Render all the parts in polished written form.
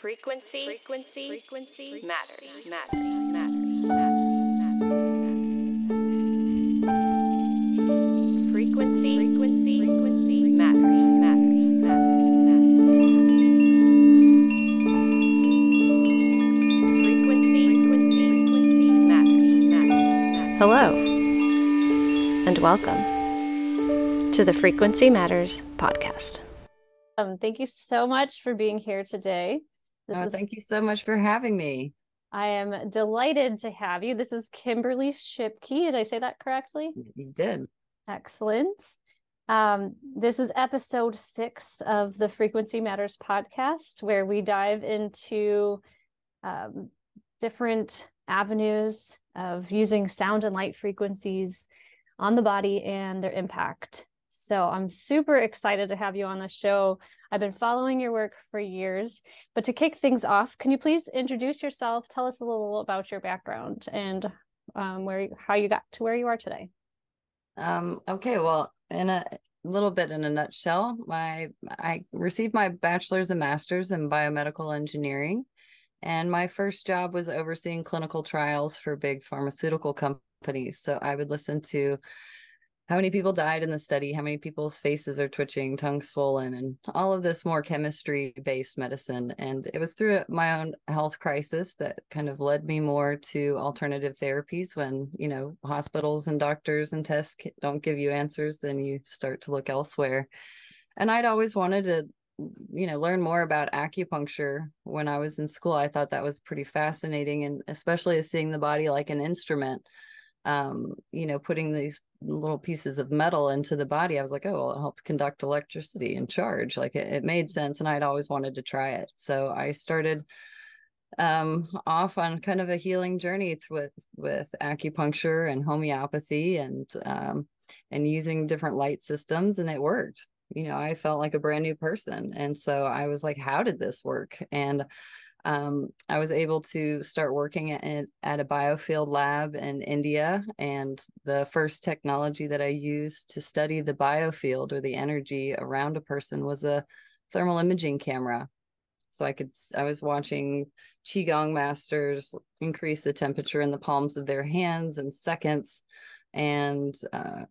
Frequency matters. Frequency matters. Hello, and welcome to the Frequency Matters podcast. Thank you so much for being here today. Thank you so much for having me. I am delighted to have you. This is Kimberly Schipke. Did I say that correctly? You did. Excellent. This is episode 6 of the Frequency Matters podcast, where we dive into different avenues of using sound and light frequencies on the body and their impact. So I'm super excited to have you on the show. I've been following your work for years, but to kick things off, can you please introduce yourself? Tell us a little about your background and how you got to where you are today. Okay, well, in a little bit in a nutshell, I received my bachelor's and master's in biomedical engineering, and my first job was overseeing clinical trials for big pharmaceutical companies. So I would listen to how many people died in the study, how many people's faces are twitching, tongues swollen, and all of this more chemistry-based medicine. And it was through my own health crisis that kind of led me more to alternative therapies. When, hospitals and doctors and tests don't give you answers, then you start to look elsewhere. And I'd always wanted to, learn more about acupuncture when I was in school. I thought that was pretty fascinating, and especially as seeing the body like an instrument. Putting these little pieces of metal into the body, I was like, oh, well, it helps conduct electricity and charge. Like it made sense, and I'd always wanted to try it. So I started off on kind of a healing journey with acupuncture and homeopathy and using different light systems, and it worked. I felt like a brand new person. And so I was like, how did this work? And I was able to start working at a biofield lab in India. And the first technology that I used to study the biofield, or the energy around a person, was a thermal imaging camera. So I was watching Qigong masters increase the temperature in the palms of their hands in seconds, and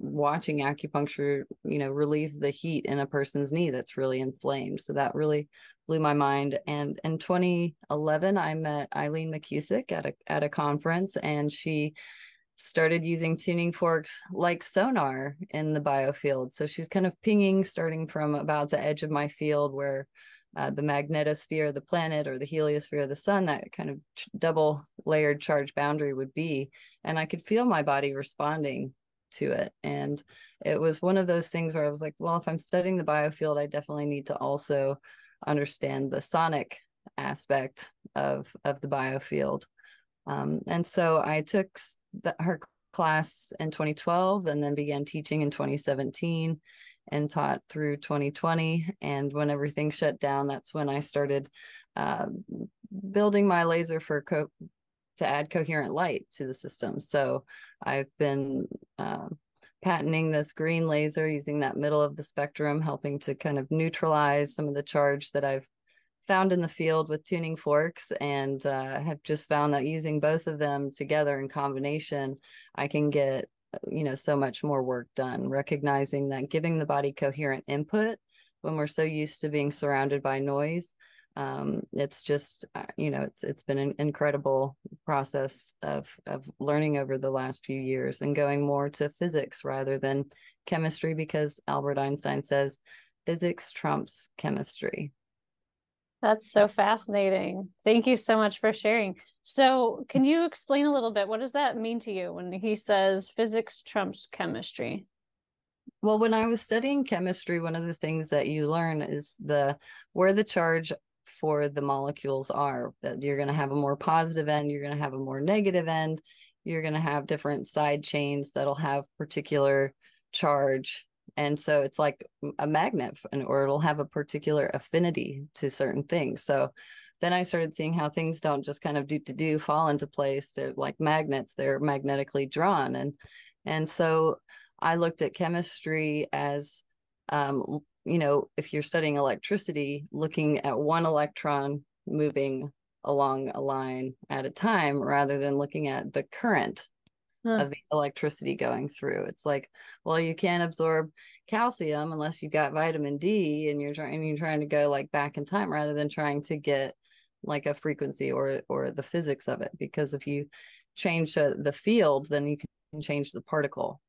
watching acupuncture, relieve the heat in a person's knee that's really inflamed. So that really blew my mind. And in 2011, I met Eileen McCusick at a conference, and she started using tuning forks like sonar in the biofield. So she's kind of pinging, starting from about the edge of my field, where the magnetosphere of the planet, or the heliosphere of the sun, that kind of double layered charge boundary would be. And I could feel my body responding to it. And it was one of those things where I was like, well, if I'm studying the biofield, I definitely need to also understand the sonic aspect of the biofield. And so I took her class in 2012, and then began teaching in 2017, and taught through 2020. And when everything shut down, that's when I started building my laser to add coherent light to the system. So I've been patenting this green laser, using that middle of the spectrum, helping to kind of neutralize some of the charge that I've found in the field with tuning forks, and have just found that using both of them together in combination, I can get so much more work done, recognizing that giving the body coherent input when we're so used to being surrounded by noise, it's just it's been an incredible process of learning over the last few years, and going more to physics rather than chemistry, because Albert Einstein says physics trumps chemistry. That's so fascinating. Thank you so much for sharing. So can you explain a little bit, what does that mean to you when he says physics trumps chemistry? Well, when I was studying chemistry, one of the things that you learn is where the charge for the molecules are. That you're going to have a more positive end, you're going to have a more negative end, you're going to have different side chains that'll have particular charge. And so it's like a magnet, or it'll have a particular affinity to certain things. So then I started seeing how things don't just kind of fall into place. They're like magnets, they're magnetically drawn. And so I looked at chemistry as, if you're studying electricity, looking at one electron moving along a line at a time rather than looking at the current Huh. of the electricity going through. It's like, well, you can't absorb calcium unless you got vitamin D, and you're trying to go like back in time rather than trying to get like a frequency or the physics of it. Because if you change the field, then you can change the particle.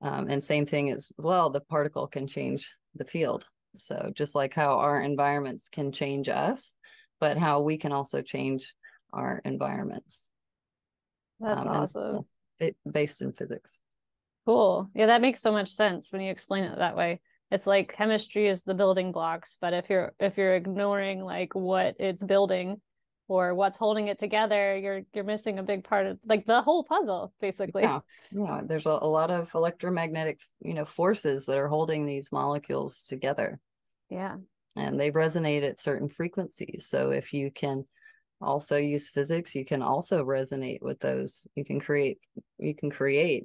And same thing as well, the particle can change the field. So just like how our environments can change us, but how we can also change our environments. That's And awesome. based in physics. Cool. Yeah, that makes so much sense when you explain it that way. It's like chemistry is the building blocks, but if you're ignoring like what it's building or what's holding it together, you're missing a big part of like the whole puzzle, basically. Yeah, yeah. There's a lot of electromagnetic, forces that are holding these molecules together, Yeah. and they resonate at certain frequencies. So if you can also use physics, you can also resonate with those. You can create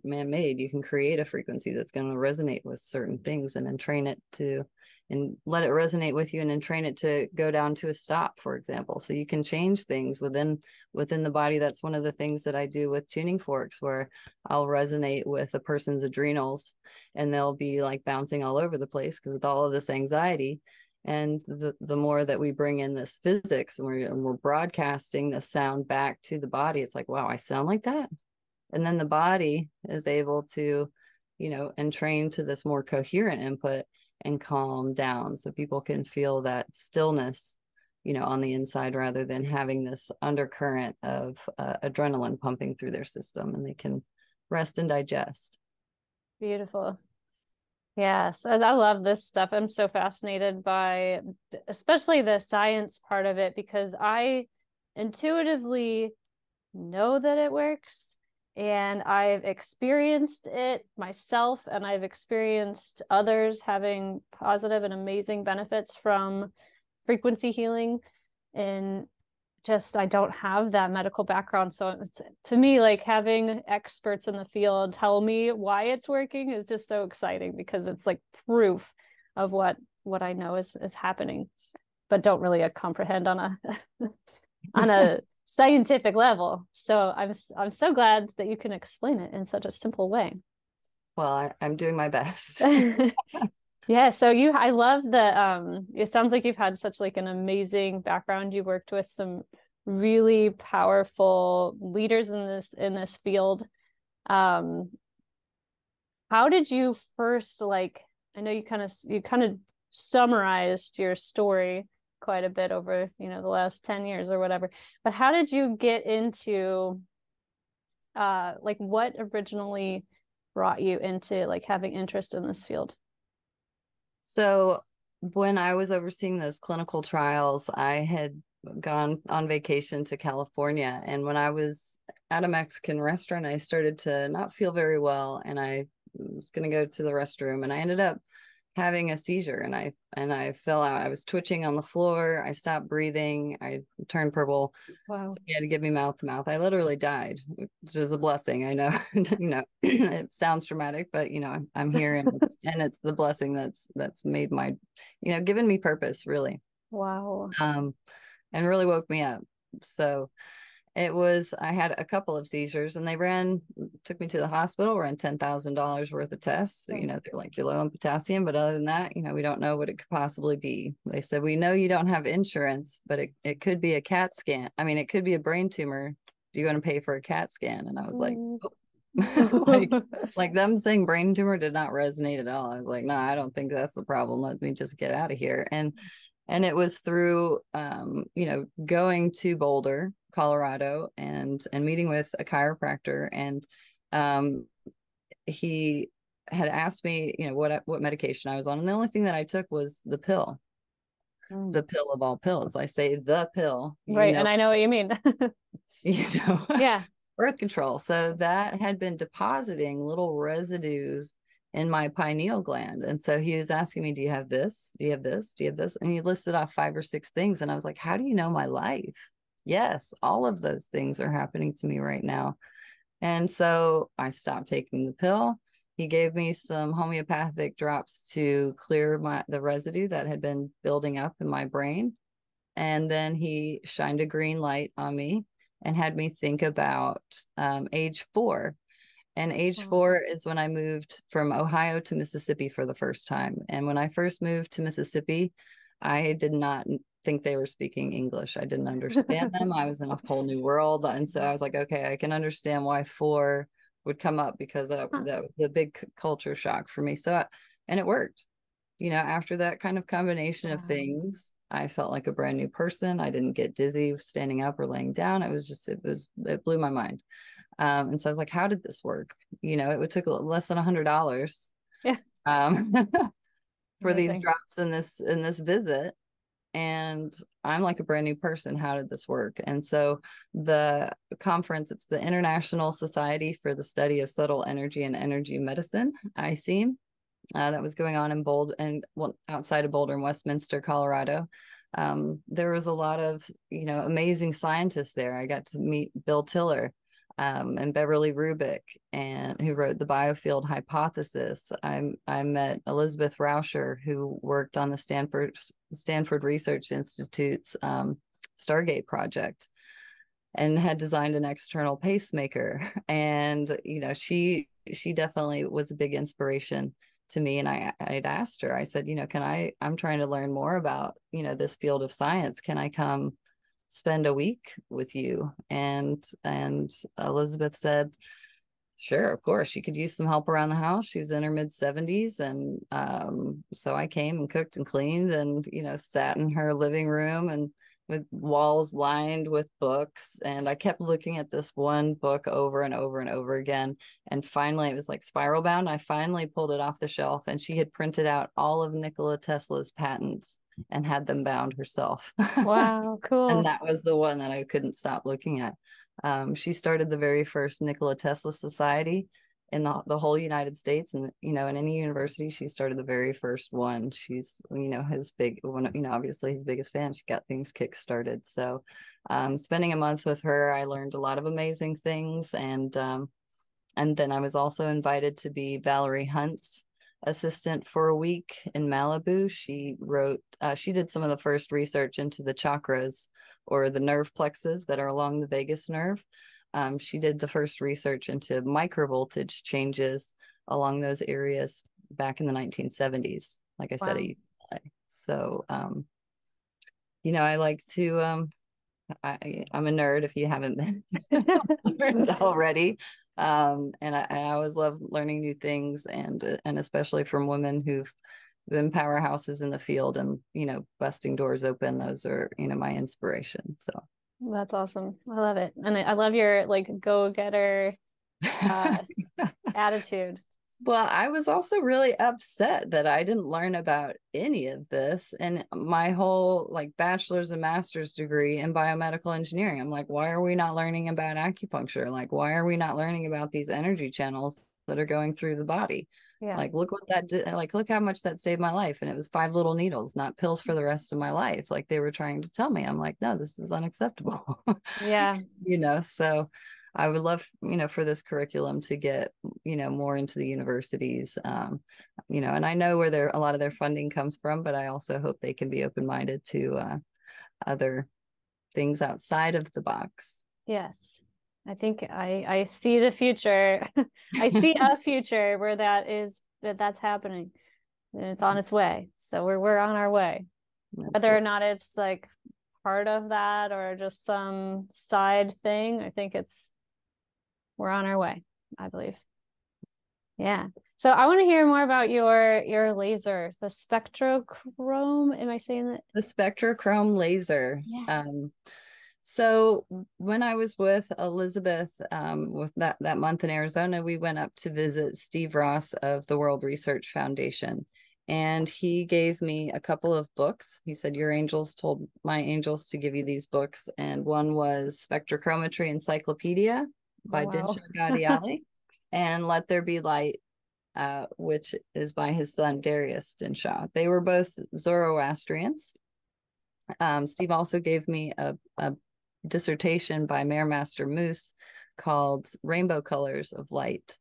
man-made, you can create a frequency that's going to resonate with certain things, and then train it to, and let it resonate with you, and then train it to go down to a stop, for example. So you can change things within the body. That's one of the things that I do with tuning forks, where I'll resonate with a person's adrenals, and they'll be like bouncing all over the place because with all of this anxiety. And the more that we bring in this physics, and we're broadcasting the sound back to the body, it's like, wow, I sound like that. And then the body is able to, entrain to this more coherent input and calm down. So people can feel that stillness, on the inside, rather than having this undercurrent of adrenaline pumping through their system, and they can rest and digest. Beautiful. Yes, I love this stuff. I'm so fascinated by especially the science part of it because I intuitively know that it works and I've experienced it myself and I've experienced others having positive and amazing benefits from frequency healing. And just I don't have that medical background, so it's, to me, like having experts in the field tell me why it's working is just so exciting because it's like proof of what I know is happening, but don't really comprehend on a on a scientific level. So I'm so glad that you can explain it in such a simple way. Well, I'm doing my best. Yeah, so I love the it sounds like you've had such like an amazing background. You worked with some really powerful leaders in this field. Um how did you first like I know you kind of summarized your story quite a bit over, the last 10 years or whatever. But how did you get into like what originally brought you into like having interest in this field? So when I was overseeing those clinical trials, I had gone on vacation to California. And when I was at a Mexican restaurant, I started to not feel very well. And I was going to go to the restroom, and I ended up having a seizure, and I fell out. I was twitching on the floor. I stopped breathing. I turned purple. Wow. So he had to give me mouth to mouth. I literally died, which is a blessing. I know, it sounds dramatic, but I'm here, and it's the blessing that's made my, given me purpose, really. Wow. And really woke me up. So I had a couple of seizures, and they took me to the hospital, ran $10,000 worth of tests. Oh. They're like, you're low in potassium, but other than that, we don't know what it could possibly be. They said, we know you don't have insurance, but it could be a CAT scan. I mean, it could be a brain tumor. Do you want to pay for a CAT scan? And I was like, Mm. oh. like them saying brain tumor did not resonate at all. I was like, no, I don't think that's the problem. Let me just get out of here. And it was through going to Boulder, Colorado, and meeting with a chiropractor, and he had asked me, what medication I was on, and the only thing that I took was the pill of all pills. I say the pill, Right, and I know what you mean. you know, Yeah. birth control. So that had been depositing little residues in my pineal gland. And so he was asking me, do you have this? Do you have this? Do you have this? And he listed off 5 or 6 things. And I was like, how do you know my life? Yes, all of those things are happening to me right now. And so I stopped taking the pill. He gave me some homeopathic drops to clear the residue that had been building up in my brain. And then he shined a green light on me and had me think about age 4. And age Oh. 4 is when I moved from Ohio to Mississippi for the first time. And when I first moved to Mississippi, I did not think they were speaking English. I didn't understand them. I was in a whole new world. And so I was like, okay, I can understand why 4 would come up, because that was the big culture shock for me. So, and it worked. After that kind of combination of things, I felt like a brand new person. I didn't get dizzy standing up or laying down. It blew my mind. And so I was like, how did this work? It took less than $100 Yeah. for these Amazing. drops in this visit. And I'm like a brand new person. How did this work? And so the conference, it's the International Society for the Study of Subtle Energy and Energy Medicine, ICEM, that was going on outside of Boulder in Westminster, Colorado. There was a lot of, amazing scientists there. I got to meet Bill Tiller, and Beverly Rubik, and who wrote the biofield hypothesis. I met Elizabeth Rauscher, who worked on the Stanford Research Institute's Stargate project, and had designed an external pacemaker. And she definitely was a big inspiration to me. And I'd asked her, I said, I'm trying to learn more about this field of science. Can I come spend a week with you? And Elizabeth said, sure, of course. She could use some help around the house. She was in her mid-70s. And so I came and cooked and cleaned and sat in her living room, and with walls lined with books. And I kept looking at this one book over and over and over again. And finally, it was like spiral bound. I finally pulled it off the shelf, and she had printed out all of Nikola Tesla's patents and had them bound herself. Wow, cool. And that was the one that I couldn't stop looking at. She started the very first Nikola Tesla Society in the whole United States, and in any university. She started the very first one. She's his big one, obviously his biggest fan. She got things kick started. So spending a month with her, I learned a lot of amazing things. And then I was also invited to be Valerie Hunt's assistant for a week in Malibu. She did some of the first research into the chakras, or the nerve plexus that are along the vagus nerve. She did the first research into microvoltage changes along those areas back in the 1970s, like I said, at UCLA. So, I like to, I'm a nerd, if you haven't been learned already. And I always love learning new things, and especially from women who've been powerhouses in the field, and busting doors open. Those are my inspiration. So that's awesome. I love it. And I love your go-getter attitude. Well, I was also really upset that I didn't learn about any of this, and my whole bachelor's and master's degree in biomedical engineering. I'm like, why are we not learning about acupuncture? Why are we not learning about these energy channels that are going through the body? Yeah. Look what that did. Look how much that saved my life. And it was 5 little needles, not pills for the rest of my life, like they were trying to tell me. I'm like, no, this is unacceptable. Yeah. So I would love, for this curriculum to get, more into the universities, and I know where a lot of their funding comes from, but I also hope they can be open-minded to other things outside of the box. Yes. I think I see the future. I see a future where that's happening, and it's on its way. So we're on our way. Absolutely. Whether or not it's part of that or just some side thing, I think we're on our way, I believe. Yeah. So I want to hear more about your laser, the Spectrochrome. Am I saying that? The Spectrochrome Laser. Yes. So when I was with Elizabeth, with that month in Arizona, we went up to visit Steve Ross of the World Research Foundation. And he gave me a couple of books. He said, your angels told my angels to give you these books. And one was Spectrochrometry Encyclopedia by Dinshaw Gadiali, and Let There Be Light, which is by his son Darius Dinshaw. They were both Zoroastrians. Steve also gave me a dissertation by Mayor Master Moose called Rainbow Colors of Light.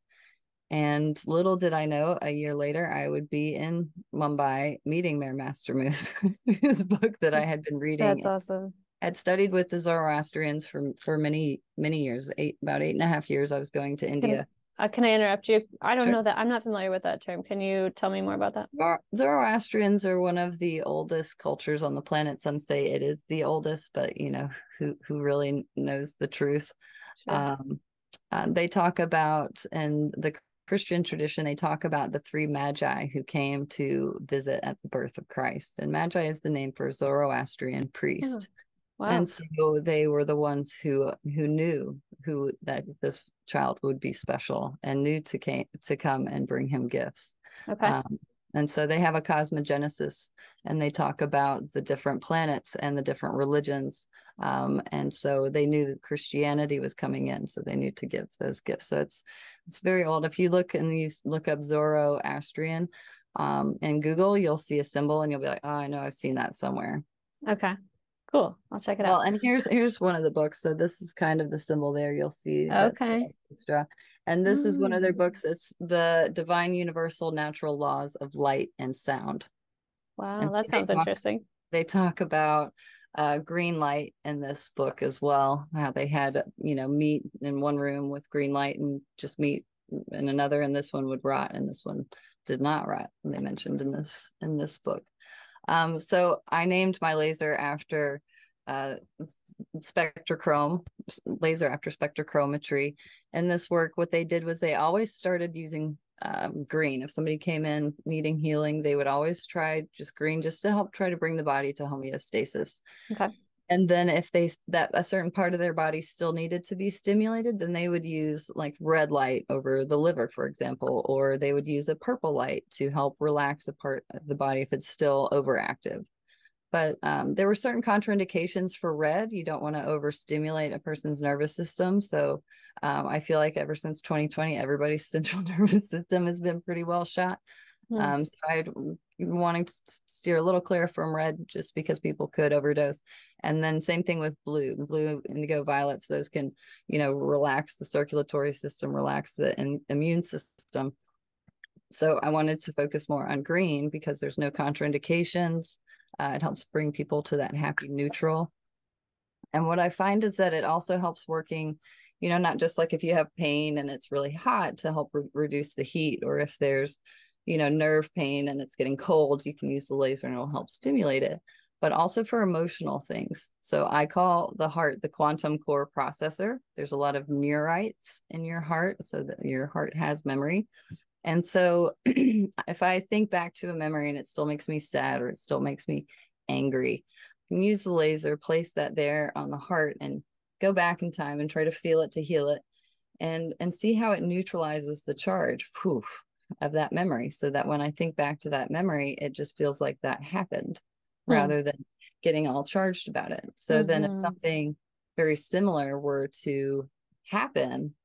And little did I know, a year later, I would be in Mumbai meeting Mayor Master Moose, his book that I had been That's reading. awesome. I'd studied with the Zoroastrians for many, many years, about 8.5 years. I was going to Can India. can I interrupt you? I don't Sure. know that. I'm not familiar with that term. Can you tell me more about that? Zoroastrians are one of the oldest cultures on the planet. Some say it is the oldest, but who really knows the truth. Sure. Um, they talk about, in the Christian tradition, they talk about the three magi who came to visit at the birth of Christ. And magi is the name for Zoroastrian Oh, priest. wow. And so they were the ones who knew who that this child would be special and knew to come and bring him gifts. Okay. Um, and so they have a cosmogenesis, and they talk about the different planets and the different religions. And so they knew that Christianity was coming in, so they knew to give those gifts. So it's very old. If you look and you look up Zoroastrian in Google, you'll see a symbol, and you'll be like, oh, I know I've seen that somewhere. Okay. Cool. I'll check it Well, out. and here's one of the books. So this is kind of the symbol there. You'll see that Okay. extra. And this is one of their Mm. books. It's the Divine Universal Natural Laws of Light and Sound. Wow, And that sounds interesting. they talk about green light in this book as well. How they had, meat in one room with green light and just meat in another, and this one would rot, and this one did not rot. And they mentioned in this book. So I named my laser after uh, spectrochrome laser after spectrochrometry. In this work, what they did was they always started using green. If somebody came in needing healing, they would always try just green, just to help try to bring the body to homeostasis. Okay. And then if that a certain part of their body still needed to be stimulated, then they would use like red light over the liver, for example, or they would use a purple light to help relax a part of the body if it's still overactive. But there were certain contraindications for red. You don't want to overstimulate a person's nervous system. So I feel like ever since 2020, everybody's central nervous system has been pretty well shot. Hmm. So I'd wanting to steer a little clear from red just because people could overdose. And then same thing with blue, indigo, violets. Those can, relax the circulatory system, relax the immune system. So I wanted to focus more on green because there's no contraindications. It helps bring people to that happy neutral. And what I find is that it also helps working, not just like if you have pain and it's really hot, to help reduce the heat, or if there's, nerve pain and it's getting cold, you can use the laser and it'll help stimulate it, but also for emotional things. So I call the heart the quantum core processor. There's a lot of neurites in your heart, so that your heart has memory. And so if I think back to a memory and it still makes me sad or it still makes me angry, I can use the laser, place that there on the heart, and go back in time and try to feel it to heal it, and see how it neutralizes the charge of that memory, so that when I think back to that memory, it just feels like that happened Hmm. rather than getting all charged about it. So then if Mm-hmm. something very similar were to happen,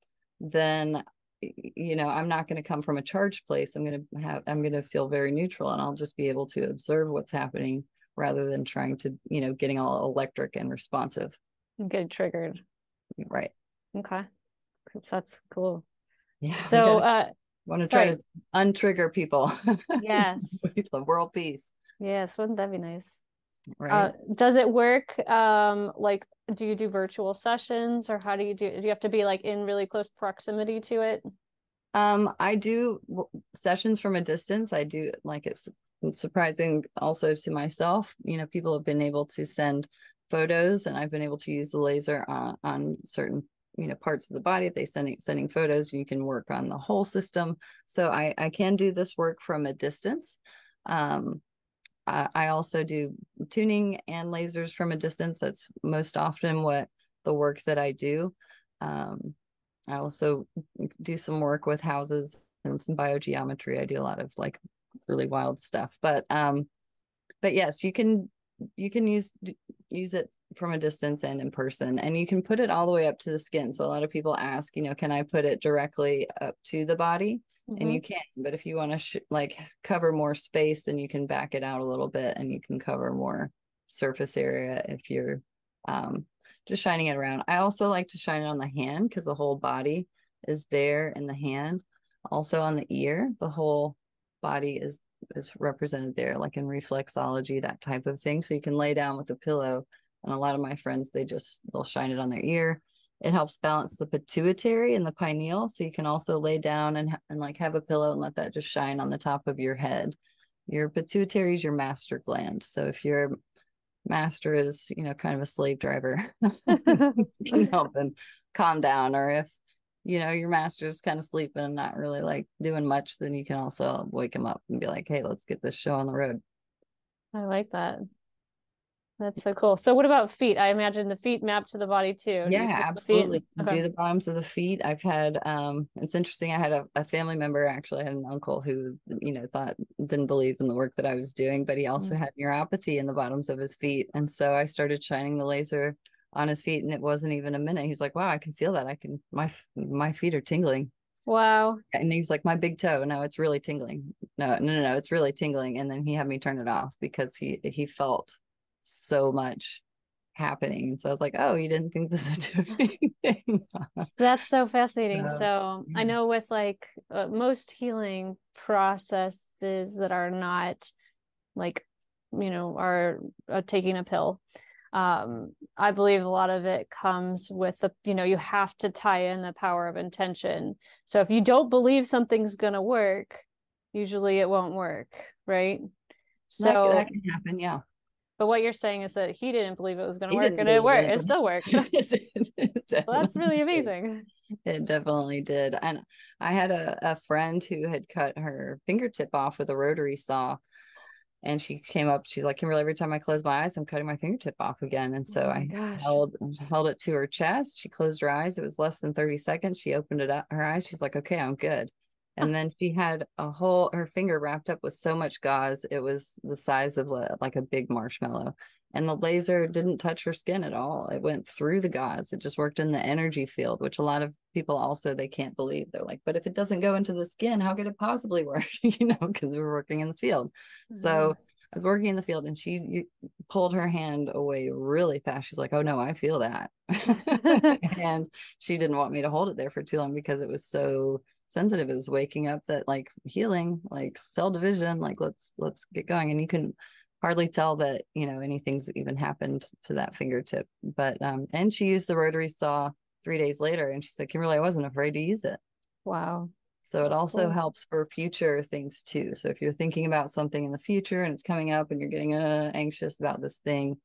then I'm not going to come from a charged place. I'm going to feel very neutral, and I'll just be able to observe what's happening rather than trying to, getting all electric and responsive. Get triggered. Right. Okay. That's cool. Yeah. We So, got to want to try sorry. to untrigger people. Yes. The world peace. Yes, wouldn't that be nice? Right. Does it work? Like, do you do virtual sessions, or how do you have to be like in really close proximity to it? I do sessions from a distance. I do, like, it's surprising also to myself. People have been able to send photos, and I've been able to use the laser on certain parts of the body. If they sending photos, you can work on the whole system. So I can do this work from a distance. Um, I also do tuning and lasers from a distance. That's most often what the work that I do. Um, I also do some work with houses and some biogeometry. I do a lot of like really wild stuff. But yes, you can use it from a distance and in person, and you can put it all the way up to the skin. So a lot of people ask, can I put it directly up to the body? And Mm-hmm. you can, but if you want to like cover more space, then you can back it out a little bit, and you can cover more surface area if you're um, just shining it around. I also like to shine it on the hand because the whole body is there in the hand. Also on the ear, the whole body is represented there, like in reflexology, that type of thing. So you can lay down with a pillow, and a lot of my friends, they'll shine it on their ear. It helps balance the pituitary and the pineal. So you can also lay down and like have a pillow and let that just shine on the top of your head. Your pituitary is your master gland. So if your master is, kind of a slave driver, can help and calm down. Or if, your master's kind of sleeping and not really like doing much, then you can also wake him up and be like, hey, let's get this show on the road. I like that. That's so cool. So what about feet? I imagine the feet map to the body too. Yeah, absolutely. Okay. Do the bottoms of the feet. I've had, it's interesting. I had a family member, actually, I had an uncle who, didn't believe in the work that I was doing, but he also had neuropathy in the bottoms of his feet. And so I started shining the laser on his feet, and it wasn't even a minute. He's like, wow, I can feel that. My feet are tingling. Wow. And he's like, my big toe. No, it's really tingling. No, it's really tingling. And then he had me turn it off because he felt so much happening. And so I was like, oh, you didn't think this would do anything. That's so fascinating. So, So I know with like most healing processes that are not like, are taking a pill. I believe a lot of it comes with you have to tie in the power of intention. So if you don't believe something's going to work, usually it won't work, right? So that can happen, yeah. But what you're saying is that he didn't believe it was going to work, and it worked. It still worked. Well, that's really did. amazing. It definitely did. And I had a friend who had cut her fingertip off with a rotary saw. And she came up, she's like, Kimberly, every time I close my eyes, I'm cutting my fingertip off again. And so I held it to her chest. She closed her eyes. It was less than 30 seconds. She opened it up, her eyes. She's like, okay, I'm good. And then she had her finger wrapped up with so much gauze. It was the size of like a big marshmallow. And the laser didn't touch her skin at all. It went through the gauze. It just worked in the energy field, which a lot of people also, they can't believe. They're like, but if it doesn't go into the skin, how could it possibly work? Because we're working in the field. So I was working in the field, and she pulled her hand away really fast. She's like, oh no, I feel that. And she didn't want me to hold it there for too long because it was so sensitive. It was waking up that like healing, like cell division, like let's get going. And you can hardly tell that anything's even happened to that fingertip. But and she used the rotary saw 3 days later, and she said, Kimberly, I wasn't afraid to use it. Wow. So it also helps for future things too. So if you're thinking about something in the future and it's coming up and you're getting anxious about this thing,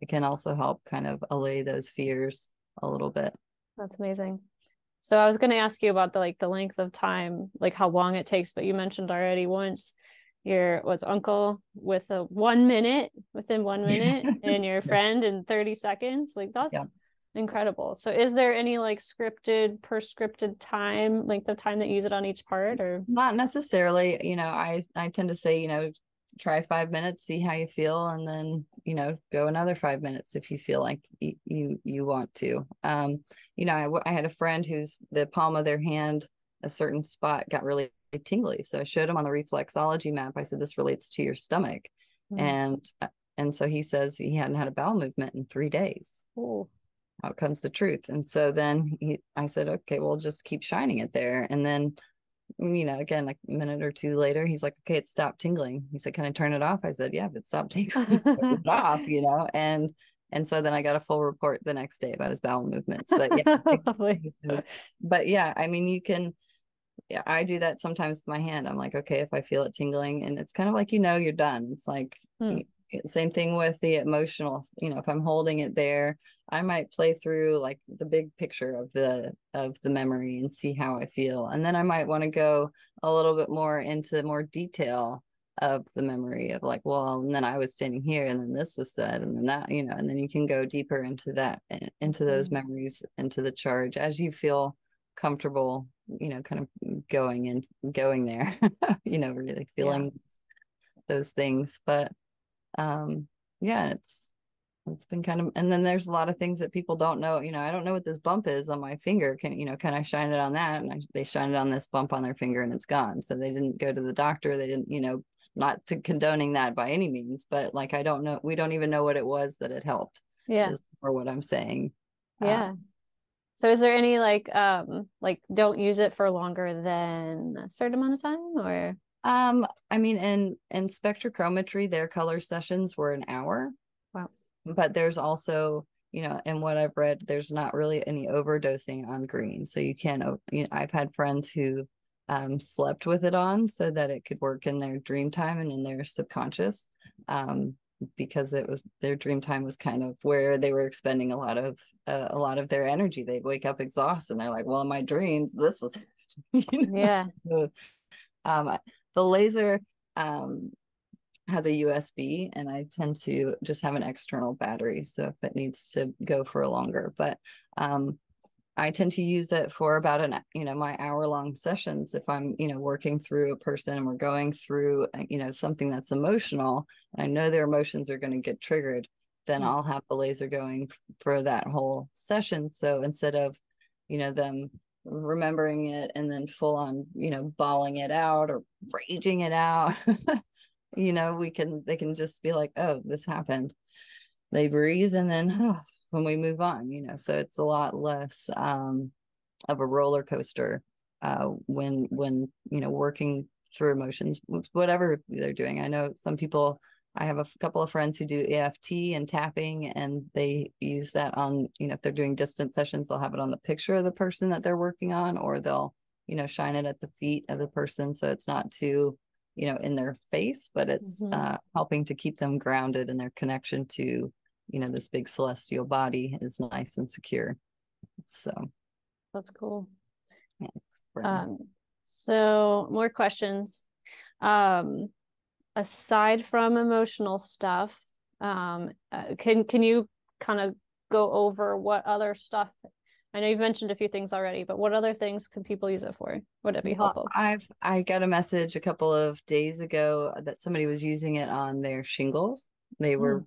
it can also help kind of allay those fears a little bit. That's amazing. So I was going to ask you about the length of time, like how long it takes, but you mentioned already once your uncle with within 1 minute and your friend in 30 seconds. Like that's incredible. So is there any like prescripted time, length of time that you use it on each part, or? Not necessarily. I tend to say, try 5 minutes, see how you feel, and then go another 5 minutes if you feel like you want to. I had a friend who's the palm of their hand, a certain spot got really tingly, so I showed him on the reflexology map. I said, this relates to your stomach. And so he says he hadn't had a bowel movement in 3 days. Ooh. Out comes the truth. And so then I said, okay, we'll just keep shining it there. And then again, like a minute or two later, he's like, okay, it stopped tingling. He said, can I turn it off? I said, yeah, if it stopped tingling, turn it off, and so then I got a full report the next day about his bowel movements. But yeah, I mean, you can, I do that sometimes with my hand. I'm like, okay, if I feel it tingling, and it's kind of like, you're done. It's like, same thing with the emotional, if I'm holding it there, I might play through like the big picture of the memory and see how I feel. And then I might want to go a little bit more into more detail of the memory of like, well, and then I was standing here and then this was said, and then that, and then you can go deeper into that, into those memories, into the charge as you feel comfortable, kind of going there, really feeling those things. But it's been kind of, and then there's a lot of things that people don't know. I don't know what this bump is on my finger. Can I shine it on that? And they shine it on this bump on their finger and it's gone. So they didn't go to the doctor. They didn't, not to condoning that by any means, but like, I don't know. We don't even know what it was that it helped. Yeah. Is for what I'm saying. Yeah. So is there any like don't use it for longer than a certain amount of time or? I mean, in spectrochrometry, their color sessions were an hour. Wow. But there's also, in what I've read, there's not really any overdosing on green. So you can't, I've had friends who slept with it on so that it could work in their dream time and in their subconscious. Because it was their dream time was kind of where they were expending a lot of their energy. They'd wake up exhausted and they're like, well, in my dreams, this was, Yeah. so, um, the laser, has a USB, and I tend to just have an external battery. So if it needs to go for a longer, but I tend to use it for about my hour-long sessions. If I'm, working through a person and we're going through, something that's emotional, and I know their emotions are going to get triggered, then I'll have the laser going for that whole session. So instead of, them remembering it and then full on, bawling it out or raging it out, they can just be like, oh, this happened. They breathe and then when we move on, so it's a lot less of a roller coaster when working through emotions, whatever they're doing. I know some people, I have a couple of friends who do EFT and tapping, and they use that on, if they're doing distant sessions, they'll have it on the picture of the person that they're working on, or they'll, shine it at the feet of the person. So it's not too, in their face, but it's helping to keep them grounded, and their connection to, this big celestial body is nice and secure. So That's cool. yeah, so more questions. Aside from emotional stuff, can you kind of go over what other stuff? I know you've mentioned a few things already, but what other things can people use it for? Would it be helpful? I got a message a couple of days ago that somebody was using it on their shingles. They were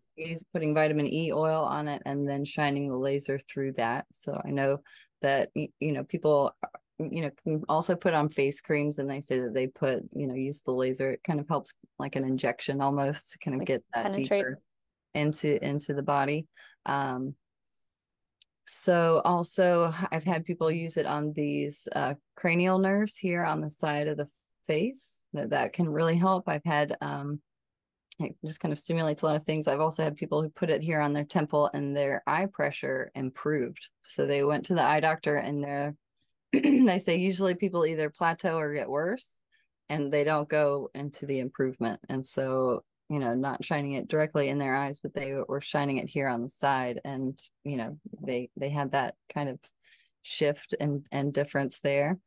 putting vitamin E oil on it and then shining the laser through that. So I know that, people, can also put on face creams, and they say that they put, use the laser. It kind of helps like an injection almost to kind of get that penetrate deeper into the body. So also I've had people use it on these cranial nerves here on the side of the face. That can really help. I've had it just kind of stimulates a lot of things. I've also had people who put it here on their temple and their eye pressure improved. So they went to the eye doctor, and they say usually people either plateau or get worse, and they don't go into the improvement. And so, not shining it directly in their eyes, but they were shining it here on the side, and they had that kind of shift and difference there.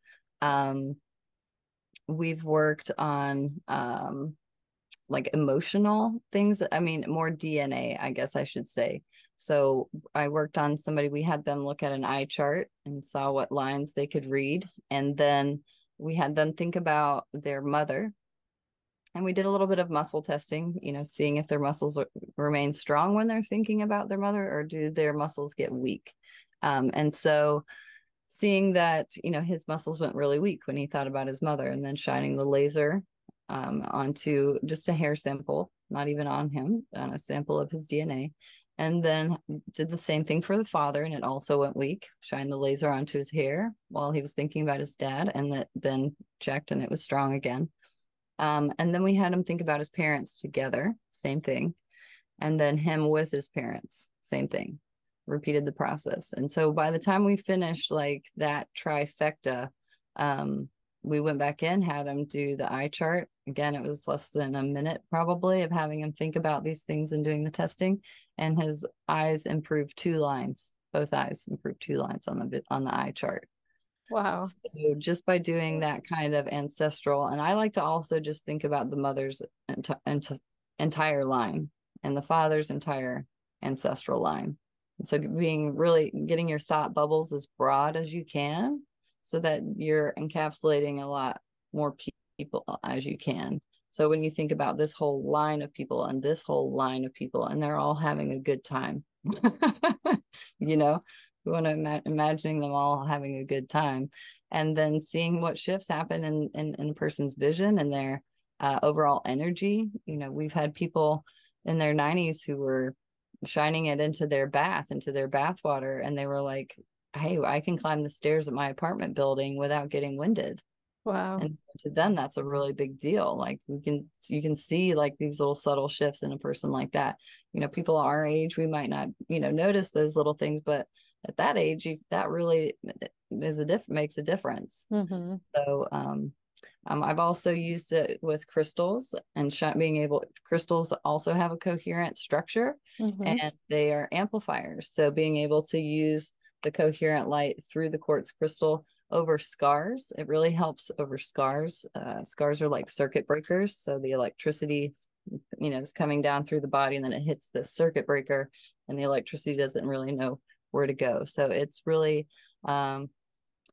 We've worked on like emotional things. I mean, more DNA, I guess I should say. So I worked on somebody, we had them look at an eye chart and saw what lines they could read. And then we had them think about their mother. And we did a little bit of muscle testing, seeing if their muscles remain strong when they're thinking about their mother, or do their muscles get weak. And so seeing that, his muscles went really weak when he thought about his mother, and then shining the laser onto just a hair sample, not even on him, on a sample of his DNA. And then did the same thing for the father, and it also went weak. Shined the laser onto his hair while he was thinking about his dad, and that then checked, and it was strong again. And then we had him think about his parents together, same thing. And then him with his parents, same thing. Repeated the process. And so by the time we finished like that trifecta, we went back in, had him do the eye chart. Again, it was less than a minute probably of having him think about these things and doing the testing. And his eyes improved 2 lines. Both eyes improved 2 lines on the eye chart. Wow. So just by doing that kind of ancestral, and I like to also just think about the mother's entire line and the father's entire ancestral line. And so being really getting your thought bubbles as broad as you can, so that you're encapsulating a lot more people as you can. So when you think about this whole line of people and this whole line of people, and they're all having a good time, you want to imagining them all having a good time, and then seeing what shifts happen in a person's vision and their overall energy. We've had people in their 90s who were shining it into their bath water, and they were like hey, I can climb the stairs at my apartment building without getting winded. Wow. And to them, that's a really big deal. Like you can see like these little subtle shifts in a person like that. People our age, we might not, notice those little things, but at that age, that really makes a difference. Mm-hmm. So, I've also used it with crystals and crystals also have a coherent structure Mm-hmm. and they are amplifiers. So being able to use the coherent light through the quartz crystal over scars, it really helps over scars. Scars are like circuit breakers. So the electricity, is coming down through the body and then it hits the circuit breaker and the electricity doesn't really know where to go. So it's really,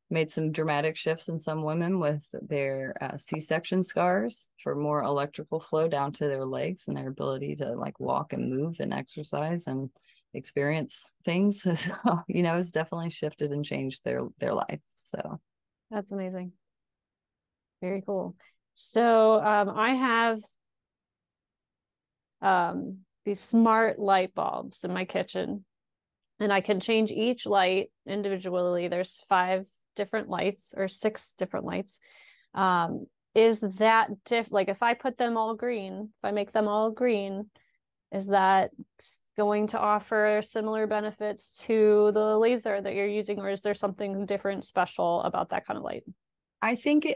made some dramatic shifts in some women with their C-section scars for more electrical flow down to their legs and their ability to like walk and move and exercise and experience things. So, it's definitely shifted and changed their life. So That's amazing. Very cool. So I have these smart light bulbs in my kitchen, and I can change each light individually. There's 5 different lights or 6 different lights. Is that like if I put them all green, if I make them all green, is that going to offer similar benefits to the laser that you're using, or is there something different, special about that kind of light? I think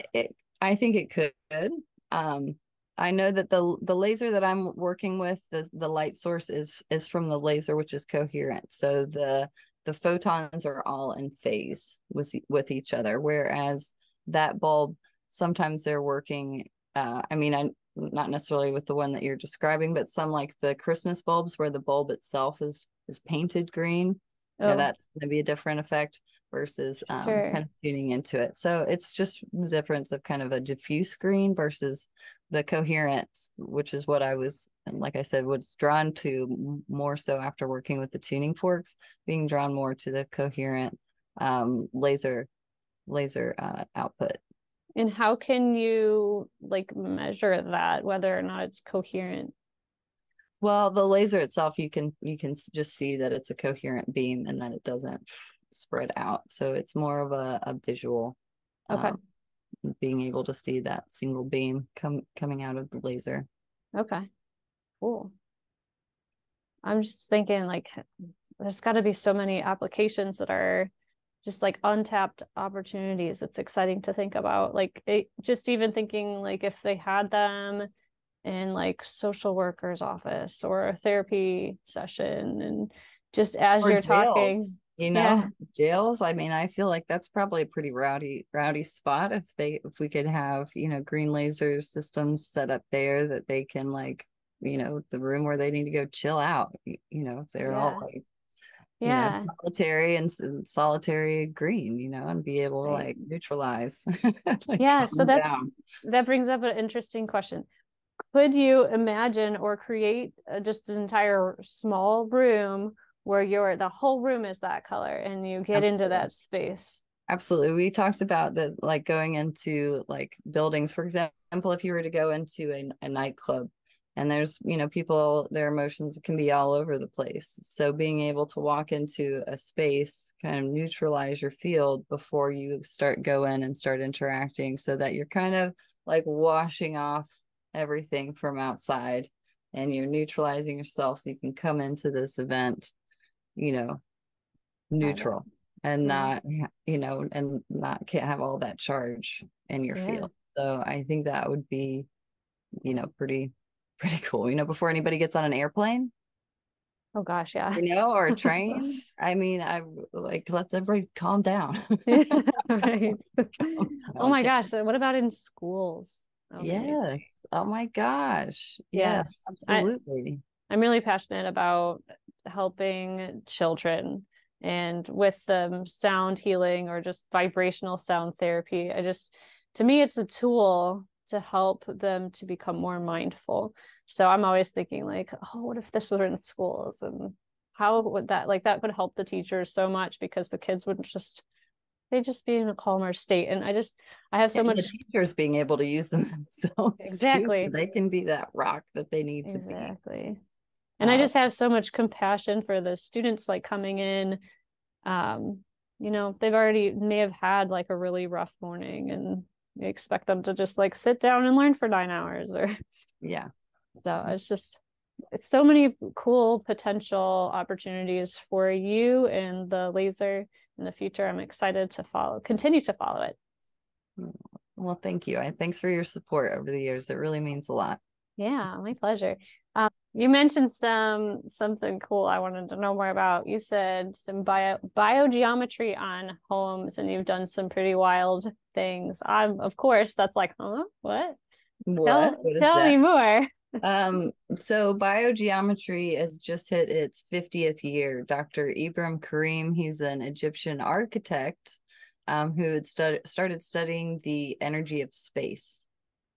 I think it could. I know that the laser that I'm working with, the light source is from the laser, which is coherent. So the photons are all in phase with each other. Whereas that bulb, sometimes they're working. I mean, I not necessarily with the one that you're describing, but some like the Christmas bulbs where the bulb itself is painted green. Oh, That's going to be a different effect versus sure. kind of tuning into it. So it's just the difference of kind of a diffuse green versus the coherent, which is what I was, and like I said, was drawn to more so after working with the tuning forks, being drawn more to the coherent laser output. And how can you like measure that, whether or not it's coherent? Well, the laser itself, you can just see that it's a coherent beam and that it doesn't spread out. So it's more of a visual, Okay. being able to see that single beam coming out of the laser. Okay. Cool. I'm just thinking like there's got to be so many applications that are just like untapped opportunities. It's exciting to think about. Like just even thinking like if they had them in like social worker's office or a therapy session, and just as Or you're jails, talking, yeah, jails. I mean, I feel like that's probably a pretty rowdy spot if we could have, green laser systems set up there that they can like, the room where they need to go chill out, if they're all yeah, like, yeah, solitary and solitary green, and be able to right. like neutralize, like Yeah, so calm down. that brings up an interesting question. Could you imagine or create just an entire small room where the whole room is that color and you get into Absolutely. that space? Absolutely. We talked about the like going into like buildings, for example, if you were to go into a nightclub and there's, people, their emotions can be all over the place. So being able to walk into a space, kind of neutralize your field before you go in and start interacting so that you're kind of like washing off everything from outside and you're neutralizing yourself so you can come into this event, you know, Got it. neutral and not, Yes. and not can't have all that charge in your Yeah. field. So I think that would be, pretty, pretty cool, before anybody gets on an airplane, Oh gosh, yeah. or a train. I mean, I like, let's everybody calm down. Right. Calm Oh down. my gosh. What about in schools? That would be amazing. Yes. Oh my gosh. Yes, Yes. absolutely. I'm really passionate about helping children and with sound healing or just vibrational sound therapy. To me, it's a tool to help them to become more mindful. So I'm always thinking like, oh, what if this were in schools, and how would that could help the teachers so much, because the kids wouldn't they just be in a calmer state. And I have so And the much. teachers being able to use them themselves too, so Exactly. they can be that rock that they need to be. Exactly. And I Uh, just have so much compassion for the students like coming in, they've already may have had like a really rough morning, and you expect them to just like sit down and learn for 9 hours or Yeah. so it's so many cool potential opportunities for you and the laser in the future. I'm excited to continue to follow it. Well, thank you. Thanks for your support over the years. It really means a lot. Yeah, my pleasure. You mentioned something cool I wanted to know more about. You said some biogeometry on homes, and you've done some pretty wild things. Of course, that's like, huh? What? What? Tell What is tell me that? more. So biogeometry has just hit its 50th year. Dr. Ibrahim Karim, he's an Egyptian architect, who had started studying the energy of space.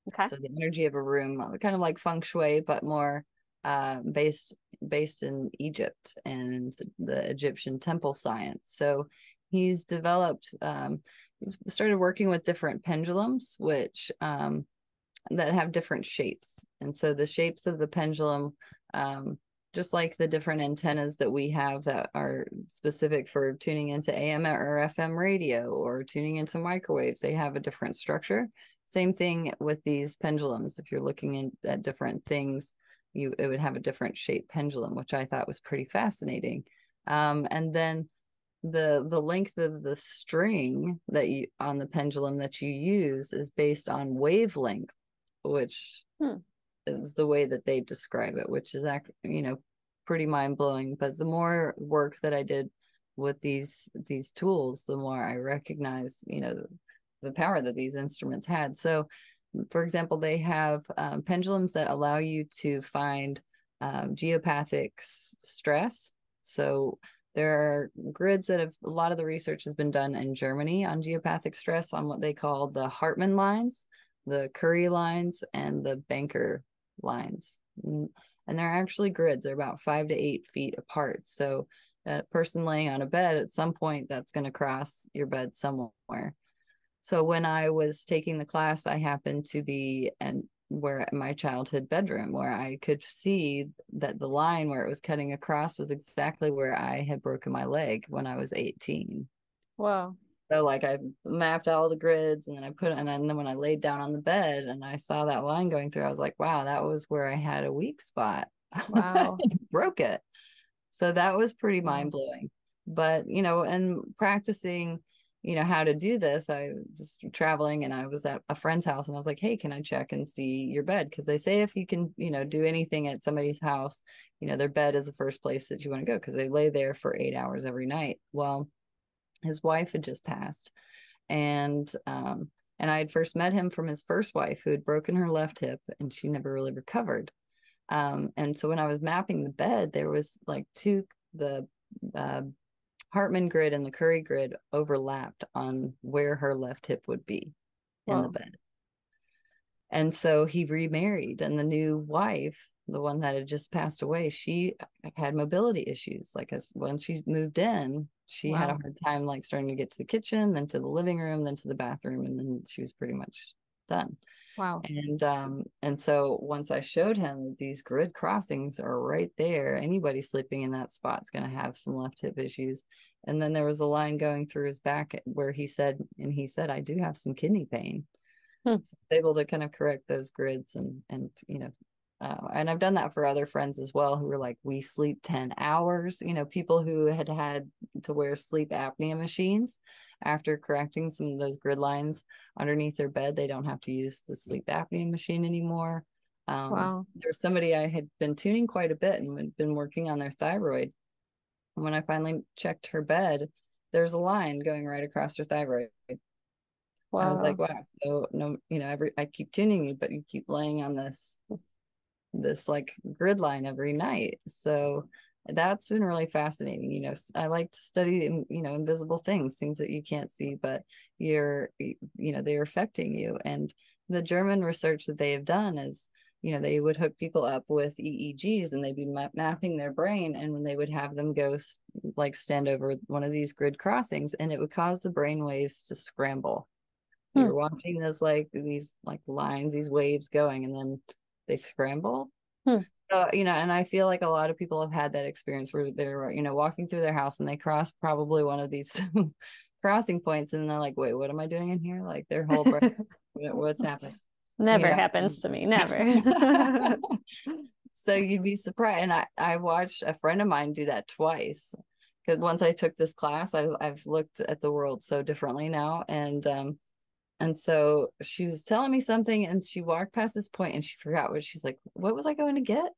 Okay. So the energy of a room, kind of like feng shui, but more based in Egypt and the Egyptian temple science. So he's started working with different pendulums, which that have different shapes. And so the shapes of the pendulum, just like the different antennas that we have that are specific for tuning into AM or FM radio or tuning into microwaves, they have a different structure. Same thing with these pendulums. If you're looking at different things, it would have a different shape pendulum, which I thought was pretty fascinating. And then the length of the string that you on the pendulum that you use is based on wavelength, which is the way that they describe it, which is pretty mind-blowing. But the more work that I did with these tools, the more I recognize the power that these instruments had. So for example, they have pendulums that allow you to find geopathic stress. So there are grids that a lot of the research has been done in Germany on geopathic stress on what they call the Hartmann lines, the Curie lines, and the Banker lines. And they're actually grids. They're about 5 to 8 feet apart. So a person laying on a bed, at some point, that's going to cross your bed somewhere. So when I was taking the class, I happened to be where my childhood bedroom, where I could see that the line where it was cutting across was exactly where I had broken my leg when I was 18. Wow. So like I mapped all the grids, and then and then when I laid down on the bed and I saw that line going through, I was like, wow, that was where I had a weak spot. Wow. Broke it. So that was pretty mind-blowing. But, and practicing, how to do this, I was just traveling and I was at a friend's house and I was like, hey, can I check and see your bed? Because they say if you can, do anything at somebody's house, their bed is the first place that you want to go, because they lay there for 8 hours every night. Well, his wife had just passed, and I had first met him from his first wife, who had broken her left hip and she never really recovered. And so when I was mapping the bed, there was like the Hartmann grid and the Curie grid overlapped on where her left hip would be in the bed. And so he remarried, and the new wife, the one that had just passed away, she had mobility issues. Like when she moved in, she had a hard time like starting to get to the kitchen, then to the living room, then to the bathroom, and then she was pretty much done. Wow. And so once I showed him these grid crossings are right there, anybody sleeping in that spot is going to have some left hip issues. And then there was a line going through his back where he said, I do have some kidney pain. So I was able to kind of correct those grids, and and I've done that for other friends as well, who were like, we sleep 10 hours, people who had to wear sleep apnea machines. After correcting some of those grid lines underneath their bed, they don't have to use the sleep apnea machine anymore. Wow. There's somebody I had been tuning quite a bit and had been working on their thyroid. And when I finally checked her bed, there's a line going right across her thyroid. Wow. I was like, wow. So no, I keep tuning you, but you keep laying on this like grid line every night. So that's been really fascinating. I like to study, invisible things that you can't see, but they're affecting you. And the German research that they have done is, they would hook people up with EEGs, and they'd be mapping their brain. And when they would have them go stand over one of these grid crossings, and it would cause the brain waves to scramble. So you're watching these lines, these waves going, and then they scramble. So So, and I feel like a lot of people have had that experience where they're, walking through their house and they cross probably one of these crossing points and they're like, wait, what am I doing in here? Like their whole brain, what's happening? Never happens to me. Never. So you'd be surprised. And I watched a friend of mine do that twice. Because once I took this class, I've looked at the world so differently now. And so she was telling me something and she walked past this point and she forgot what she's like, what was I going to get?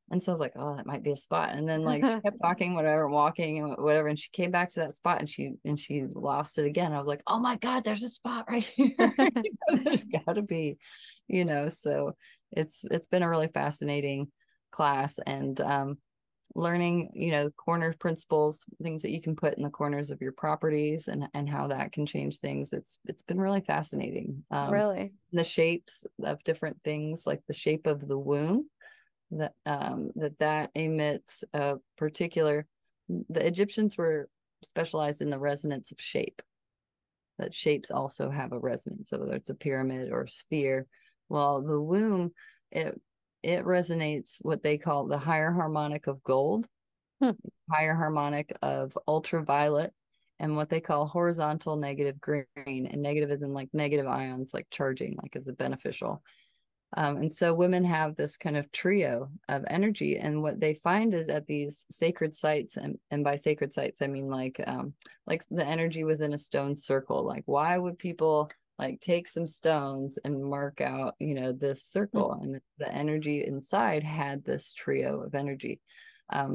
And so I was like, oh, that might be a spot. And then like she kept talking, whatever, walking and whatever. And she came back to that spot and she lost it again. I was like, oh my God, there's a spot right here. There's gotta be, so it's been a really fascinating class. And learning, corner principles, things that you can put in the corners of your properties and how that can change things. It's been really fascinating. Really? The shapes of different things, like the shape of the womb, that emits a particular, the Egyptians were specialized in the resonance of shape, that shapes also have a resonance, so whether it's a pyramid or a sphere. Well, the womb, it resonates what they call the higher harmonic of gold, higher harmonic of ultraviolet, and what they call horizontal negative green. And negative is in like negative ions, like charging, like as a beneficial. And so women have this kind of trio of energy. And what they find is at these sacred sites, and by sacred sites, I mean like the energy within a stone circle. Like, why would people like take some stones and mark out, this circle? And the energy inside had this trio of energy.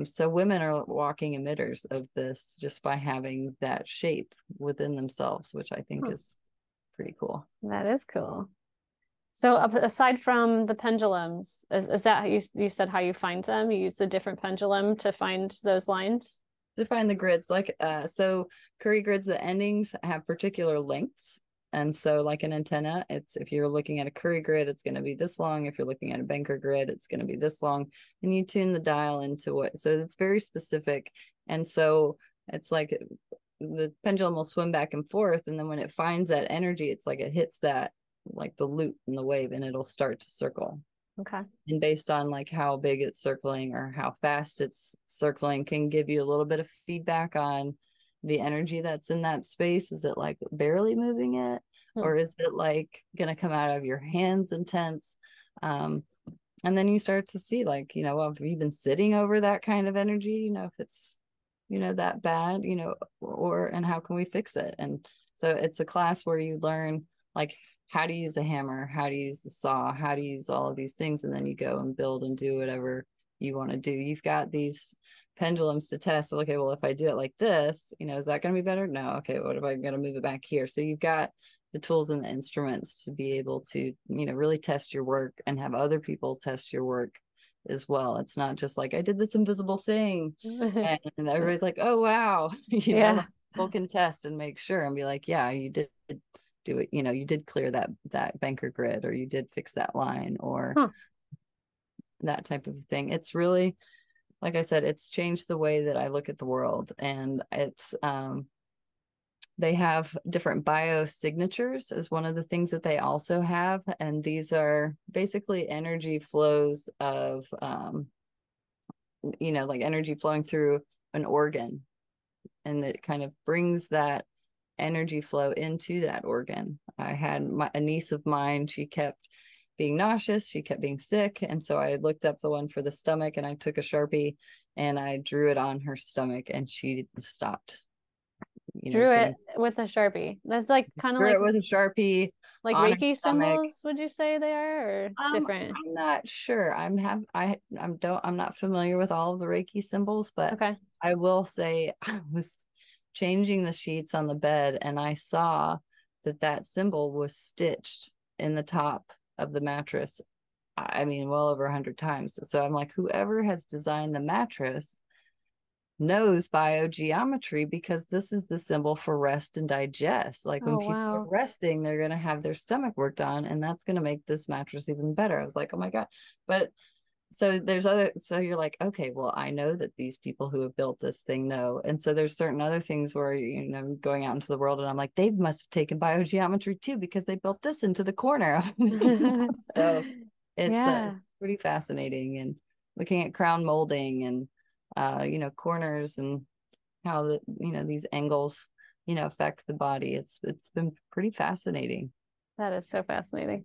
So women are walking emitters of this just by having that shape within themselves, which I think is pretty cool. That is cool. So aside from the pendulums, is that how you said how you find them? You use a different pendulum to find those lines? To find the grids, like so Curry grids, the endings have particular lengths. And so like an antenna, it's, if you're looking at a Curry grid, it's going to be this long. If you're looking at a Banker grid, it's going to be this long. And you tune the dial into what, so it's very specific. And so it's like the pendulum will swim back and forth. And then when it finds that energy, it's like it hits that, like the loop in the wave, and it'll start to circle. Okay. And based on like how big it's circling or how fast it's circling can give you a little bit of feedback on the energy that's in that space. Is it like barely moving it, or is it like gonna come out of your hands intense? And then you start to see like, well, have you been sitting over that kind of energy, if it's that bad, and how can we fix it? And so it's a class where you learn like how to use a hammer, how to use the saw, how to use all of these things. And then you go and build and do whatever you want to do. You've got these pendulums to test. So, okay, well, if I do it like this, is that going to be better? No. Okay, what if I got to move it back here? So you've got the tools and the instruments to be able to, really test your work and have other people test your work as well. It's not just like, I did this invisible thing and everybody's like, oh, wow. Like, people can test and make sure and be like, yeah, you did do it, you did clear that Banker grid, or you did fix that line, or that type of thing. It's really, like I said, it's changed the way that I look at the world. And it's they have different biosignatures as one of the things that they also have. And these are basically energy flows of like energy flowing through an organ, and it kind of brings that energy flow into that organ. I had a niece of mine, she kept being nauseous, she kept being sick, and so I looked up the one for the stomach, and I took a Sharpie and I drew it on her stomach, and she stopped. Drew it with a Sharpie. That's like kind of like it with a Sharpie, like Reiki symbols, would you say they are, or different? I'm not sure. I'm not familiar with all of the Reiki symbols, but okay. I will say I was changing the sheets on the bed, and I saw that symbol was stitched in the top of the mattress. I mean, well over 100 times. So I'm like, whoever has designed the mattress knows biogeometry, because this is the symbol for rest and digest. Like when people are resting, they're going to have their stomach worked on, and that's going to make this mattress even better. I was like, oh my God. But so so you're like, okay, well, I know that these people who have built this thing know. And so there's certain other things where, going out into the world and I'm like, they must have taken biogeometry too, because they built this into the corner. So it's pretty fascinating. And looking at crown molding and corners and how these angles affect the body. It's been pretty fascinating. That is so fascinating.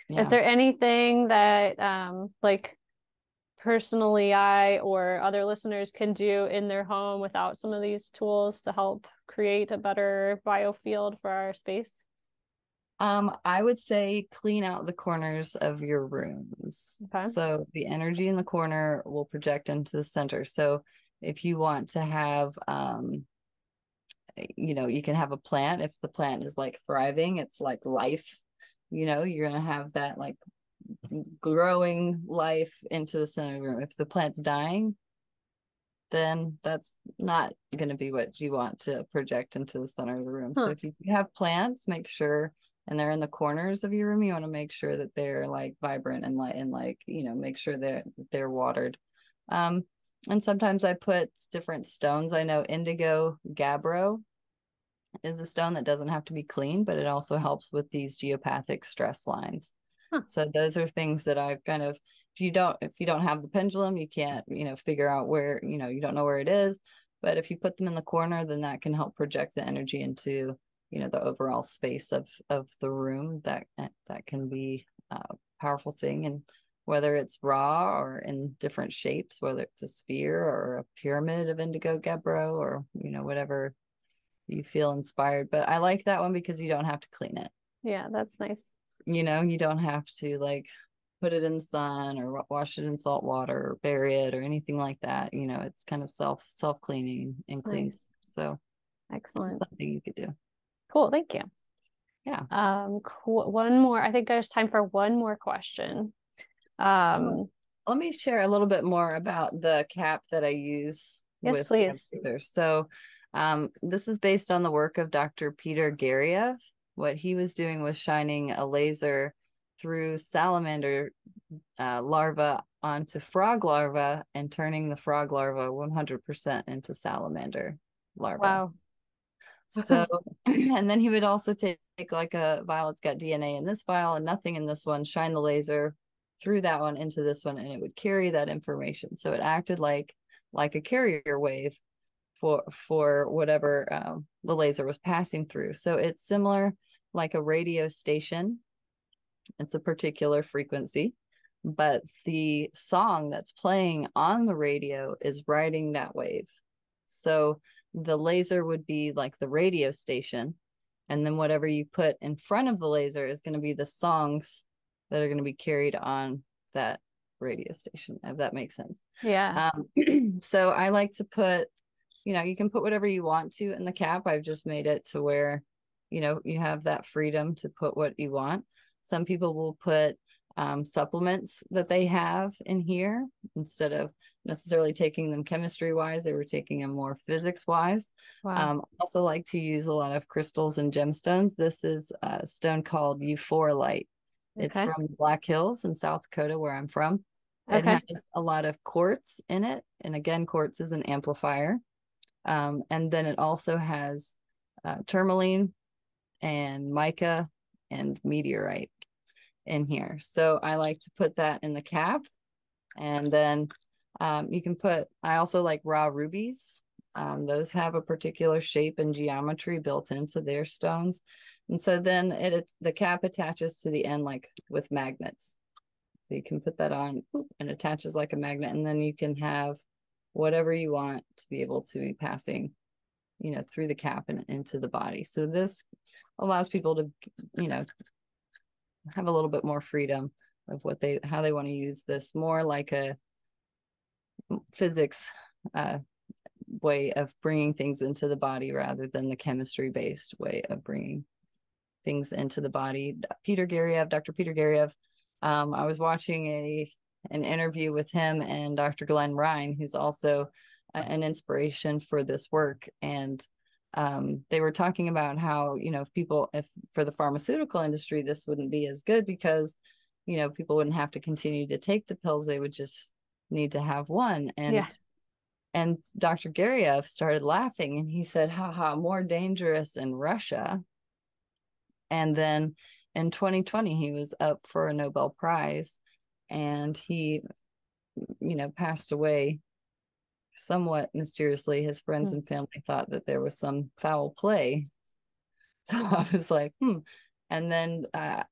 Is Yeah. there anything that like personally I or other listeners can do in their home without some of these tools to help create a better biofield for our space? I would say clean out the corners of your rooms. Okay. So the energy in the corner will project into the center. So if you want to have, you can have a plant. If the plant is like thriving, it's like life, you're going to have that like growing life into the center of the room. If the plant's dying, then that's not going to be what you want to project into the center of the room. Huh. So if you have plants, make sure, and they're in the corners of your room, you want to make sure that they're like vibrant and make sure they're watered. And sometimes I put different stones. I know indigo gabbro is a stone that doesn't have to be clean, but it also helps with these geopathic stress lines. Huh. So those are things that I've kind of, if you don't have the pendulum, you can't, figure out where, you don't know where it is. But if you put them in the corner, then that can help project the energy into, the overall space of the room. That can be a powerful thing. And whether it's raw or in different shapes, whether it's a sphere or a pyramid of indigo gabbro or, whatever you feel inspired. But I like that one because you don't have to clean it. Yeah, that's nice. You don't have to like put it in the sun or wash it in salt water or bury it or anything like that. It's kind of self cleaning and clean. Nice. So Excellent. something you could do. Cool. Thank you. Yeah. Cool. One more. I think there's time for one more question. Let me share a little bit more about the cap that I use Yes, with please. So this is based on the work of Dr. Peter Garriev. What he was doing was shining a laser through salamander larva onto frog larva and turning the frog larva 100% into salamander larva. Wow. So, and then he would also take like a vial, it's got DNA in this vial and nothing in this one, shine the laser through that one into this one, and it would carry that information. So it acted like a carrier wave for whatever the laser was passing through. So it's similar like a radio station. It's a particular frequency, but the song that's playing on the radio is riding that wave. So the laser would be like the radio station, and then whatever you put in front of the laser is going to be the songs that are going to be carried on that radio station, if that makes sense. Yeah. So I like to put, you can put whatever you want to in the cap. I've just made it to where, you have that freedom to put what you want. Some people will put supplements that they have in here instead of necessarily taking them chemistry wise. They were taking them more physics wise. Wow. Also like to use a lot of crystals and gemstones. This is a stone called euphorite. It's Okay. from Black Hills in South Dakota, where I'm from. It Okay. has a lot of quartz in it. And again, quartz is an amplifier. And then it also has tourmaline and mica and meteorite in here. So I like to put that in the cap. And then you can put, I also like raw rubies. Those have a particular shape and geometry built into their stones. And so then the cap attaches to the end like with magnets. So you can put that on and attaches like a magnet, and then you can have whatever you want to be able to be passing, through the cap and into the body. So this allows people to, have a little bit more freedom of how they want to use this, more like a physics way of bringing things into the body rather than the chemistry based way of bringing things into the body. Dr. Peter Garriev, I was watching an interview with him and Dr. Glenn Ryan, who's also an inspiration for this work. And they were talking about how, if for the pharmaceutical industry, this wouldn't be as good because, people wouldn't have to continue to take the pills. They would just need to have one. And Dr. Garriev started laughing and he said, haha, more dangerous in Russia. And then in 2020, he was up for a Nobel Prize, and he passed away somewhat mysteriously. His friends and family thought that there was some foul play. So I was like, And then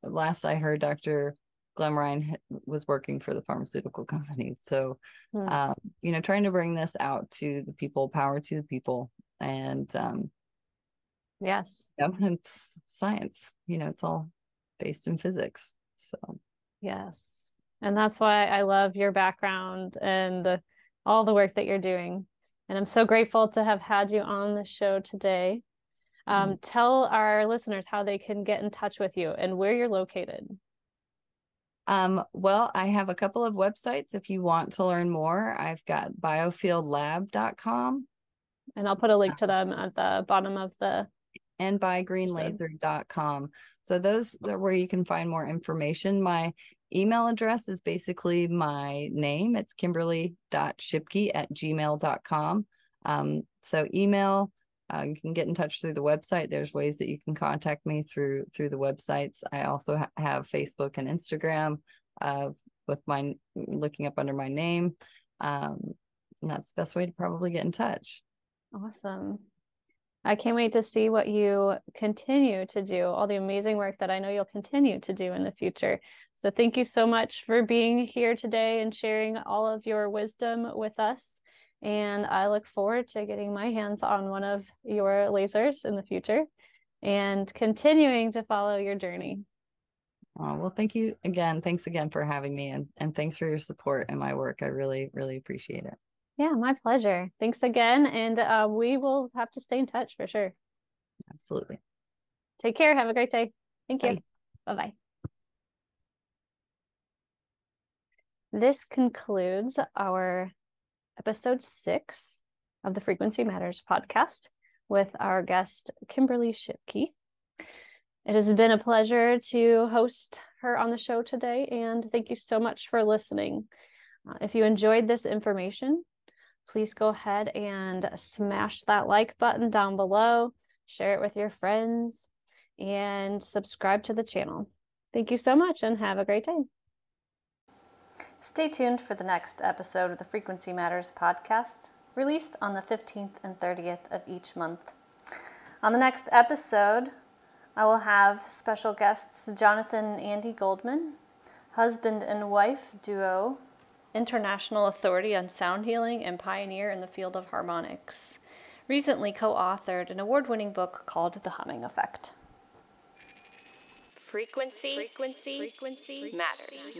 last I heard, Dr. Glemrine was working for the pharmaceutical company. So, trying to bring this out to the people, power to the people. And yes, it's science, it's all based in physics. So, yes. And that's why I love your background and all the work that you're doing. And I'm so grateful to have had you on the show today. Tell our listeners how they can get in touch with you and where you're located. Well, I have a couple of websites if you want to learn more. I've got biofieldlab.com. And I'll put a link to them at the bottom of the and bygreenlaser.com. So those are where you can find more information. My email address is basically my name. It's kimberly.schipke@gmail.com. So email, you can get in touch through the website. There's ways that you can contact me through the websites. I also have Facebook and Instagram with my looking up under my name. And that's the best way to probably get in touch. Awesome. I can't wait to see what you continue to do, all the amazing work that I know you'll continue to do in the future. So thank you so much for being here today and sharing all of your wisdom with us. And I look forward to getting my hands on one of your lasers in the future and continuing to follow your journey. Oh, well, thank you again. Thanks again for having me, and thanks for your support in my work. I really, really appreciate it. Yeah, my pleasure. Thanks again. And we will have to stay in touch for sure. Absolutely. Take care. Have a great day. Thank you. Bye. Bye-bye. This concludes our episode 6 of the Frequency Matters podcast with our guest, Kimberly Schipke. It has been a pleasure to host her on the show today, and thank you so much for listening. If you enjoyed this information, please go ahead and smash that like button down below, share it with your friends, and subscribe to the channel. Thank you so much and have a great day. Stay tuned for the next episode of the Frequency Matters podcast, released on the 15th and 30th of each month. On the next episode, I will have special guests Jonathan and Andy Goldman, husband and wife duo, international authority on sound healing and pioneer in the field of harmonics. Recently co-authored an award-winning book called The Humming Effect. Frequency matters.